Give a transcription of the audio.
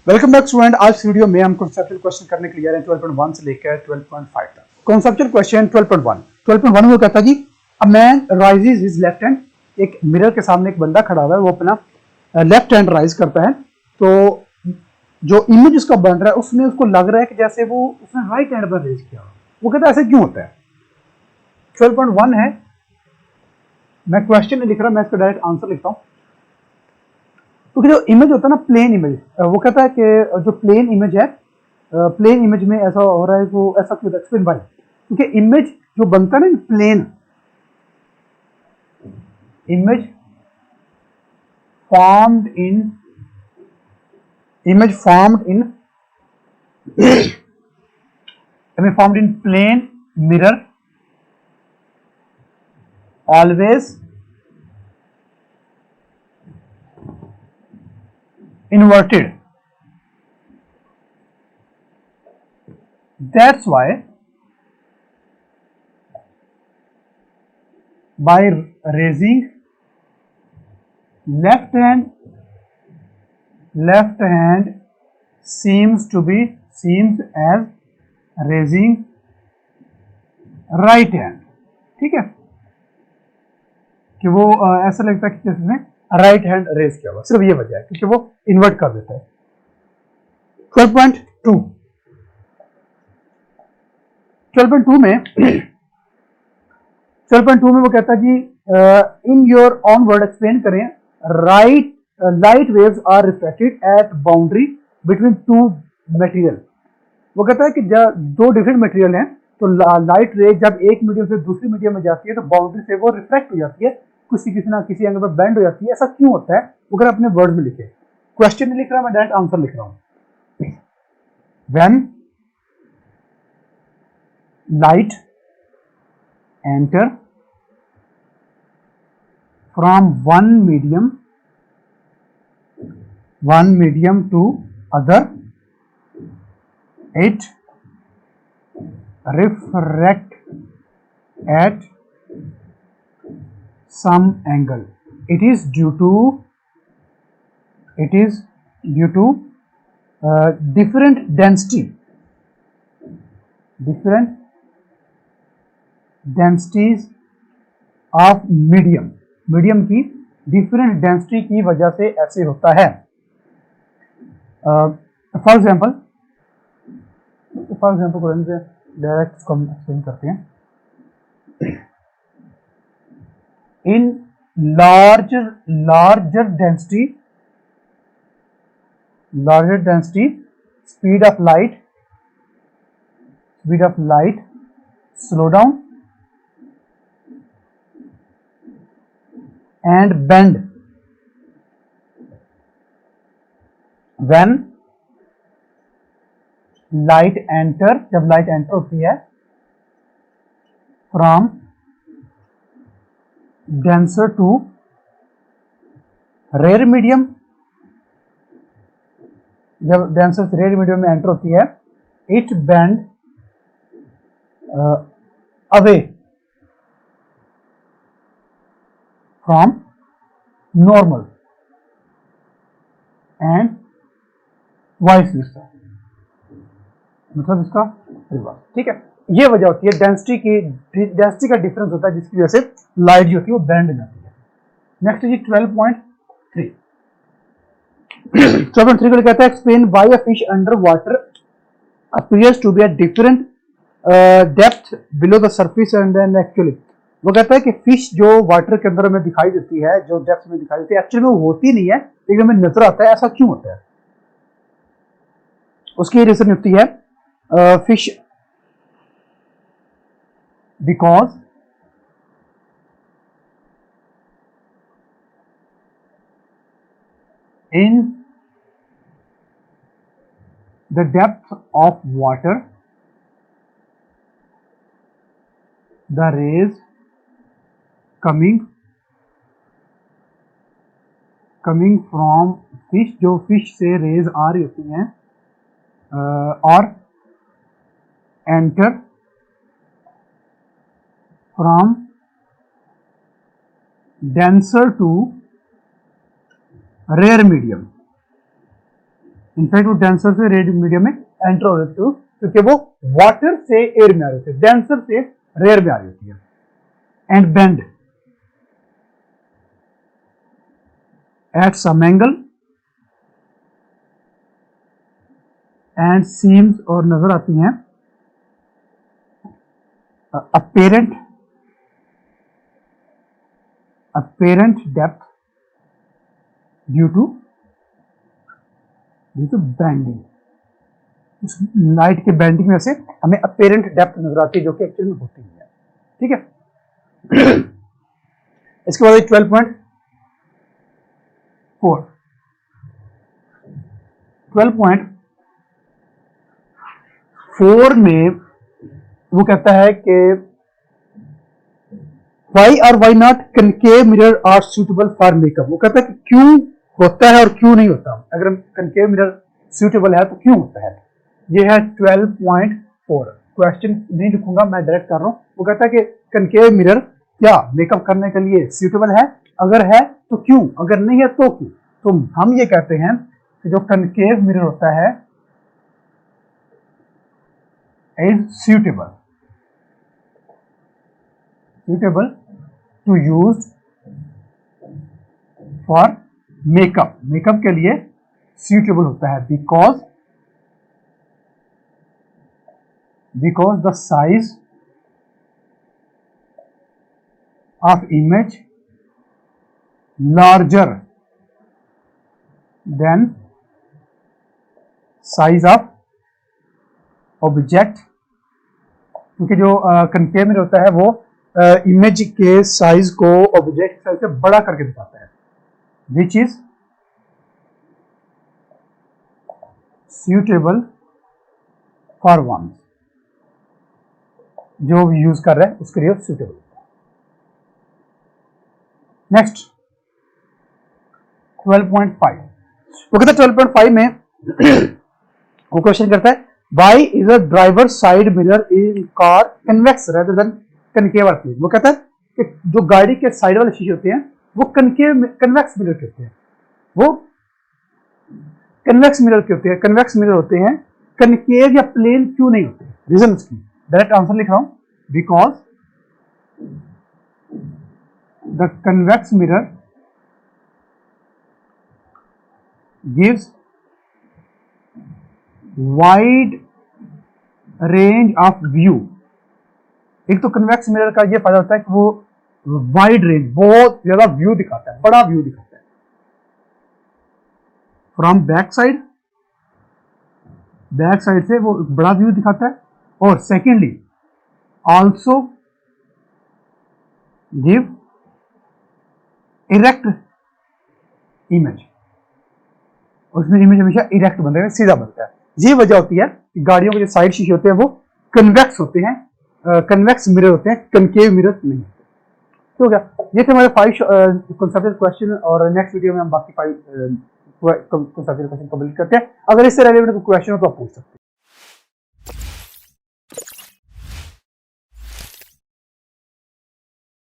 Welcome back student. आज इस video में हम कॉन्सेप्चुअल क्वेश्चन करने के लिए आ रहे हैं 12.1 से लेकर 12.5 तक। कॉन्सेप्चुअल क्वेश्चन 12.1 में कहता है कि a man rises his left hand. एक मिरर के सामने एक बंदा खड़ा हुआ है, वो अपना लेफ्ट हैंड राइज करता है। तो जो इमेज उसका बन रहा है उसमें उसको लग रहा है कि जैसे वो उसने राइट हैंड पर रेज किया। वो कहता है ऐसे क्यों होता है। 12.1 है, मैं क्वेश्चन नहीं लिख रहा, मैं इसका डायरेक्ट आंसर लिखता हूँ। क्योंकि जो इमेज होता है ना, प्लेन इमेज, वो कहता है कि जो प्लेन इमेज है, प्लेन इमेज में ऐसा हो रहा है, वो ऐसा क्यों एक्सप्लेन बाय, क्योंकि इमेज जो बनता है ना plane image formed in image formed in plane mirror always inverted. That's why by raising left hand seems as raising right hand. ठीक है, कि वो ऐसा लगता है कि जिसने राइट हैंड रेज किया हुआ, सिर्फ ये वजह है क्योंकि वो इन्वर्ट कर देता है। 12.2 में वो कहता है कि in your own word explain करें। Right light waves are reflected at boundary between two material. वो कहता है कि दो डिफरेंट मटेरियल हैं, तो लाइट रे जब एक मीडियम से दूसरी मीडियम में जाती है तो बाउंड्री से वो रिफ्लेक्ट हो जाती है, किसी ना किसी एंगल पर बेंड हो जाती है। ऐसा क्यों होता है वो अगर अपने वर्ड में लिखे। क्वेश्चन नहीं लिख रहा, मैं डायरेक्ट आंसर लिख रहा हूं। When light enter from one medium to other, it refract at some angle. It is due to different densities of medium की डिफरेंट डेंसिटी की वजह से ऐसे होता है। फॉर एग्जाम्पल करेंगे से डायरेक्ट इसको हम एक्सप्लेन करते हैं। In larger density speed of light slow down and bend when light enter, जब लाइट एंटर होती है from denser to rare medium, जब डेंसर से रेयर मीडियम में एंटर होती है, it bend away from normal and vice versa, मतलब इसका रिवर्स। ठीक है, ये वजह होती है डेंसिटी का डिफरेंस होता है जिसकी वजह से लाइट जो होती है वो बेंड हो जाती है। नेक्स्ट जी 12.3 को कहता है explain why a fish under water appears to be at different depth below the surface and then actually. वो कहता है कि फिश जो वाटर के अंदर में दिखाई देती है, जो डेप्थ में दिखाई देती है, एक्चुअली वो होती नहीं है लेकिन हमें नजर आता है। ऐसा क्यों होता है? उसकी रीजन होती है fish because in the depth of water the rays coming from fish, जो fish से रेज आ रही होती हैं और enter from denser to rare medium, in fact वो डेंसर से रेयर मीडियम में एंटर हो जाती है क्योंकि वो वाटर से एयर में आ रही होती है, डेंसर से रेयर में आ रही होती है। And bend at some angle and seems, और नजर आती हैं apparent depth due to bending। उस लाइट के बेंडिंग में से हमें apparent depth नजर आती है जो कि एक्चुअली में होती नहीं है। ठीक है। इसके बाद 12.4 12.4 में वो कहता है कि वाई और why not concave mirror are suitable for makeup. वो कहता है कि क्यों होता है और क्यों नहीं होता। अगर कनकेव मिरर सूटेबल है तो क्यों होता है। ये है 12.4। क्वेश्चन नहीं लिखूंगा, मैं डायरेक्ट कर रहा हूं। वो कहता है कि कनकेव मिरर क्या मेकअप करने के लिए सूटेबल है, अगर है तो क्यों, अगर नहीं है तो क्यों। तो हम ये कहते हैं कि जो कनकेव मिरर होता है is suitable to use for makeup। Makeup के लिए suitable होता है because the size of image larger than size of object. क्योंकि जो कनकेव मिरर होता है वो इमेज के साइज को ऑब्जेक्ट साइज से बड़ा करके दिखाता है, which is suitable for one. जो यूज कर रहे हैं उसके लिए suitable। नेक्स्ट 12.5। वो कहता है 12.5 में वो क्वेश्चन करता है Why is a driver side mirror in car convex rather than concave or plane। वो कहता है कि जो गाड़ी के साइड वाले शीशे होते हैं वो कन्वेक्स मिरर के होते हैं। वो कन्वेक्स मिरर के होते हैं, कन्वेक्स मिरर होते हैं, कनकेव या प्लेन क्यों नहीं होते। रीजन उसकी डायरेक्ट आंसर लिख रहा हूं, because the convex mirror gives wide range of view. एक तो कन्वेक्स मिरर का ये फायदा होता है कि वो वाइड रेंज, बहुत ज्यादा व्यू दिखाता है, बड़ा व्यू दिखाता है फ्रॉम बैक साइड से वो बड़ा व्यू दिखाता है। और secondly also give erect image, उसमें इमेज हमेशा इरेक्ट बनता है, सीधा बनता है। ये वजह होती है कि गाड़ियों के जो साइड शीशे होते हैं वो कन्वेक्स होते हैं, कन्वेक्स मिरर होते हैं, कनकेव मिरर नहीं होते। तो क्या ये थे हमारे 5 कंसेप्चुअल क्वेश्चन, और नेक्स्ट वीडियो में हम बाकी 5 कंसेप्चुअल क्वेश्चन कंप्लीट करते हैं। अगर इससे रिलेटेड कोई क्वेश्चन हो तो आप पूछ सकते हैं।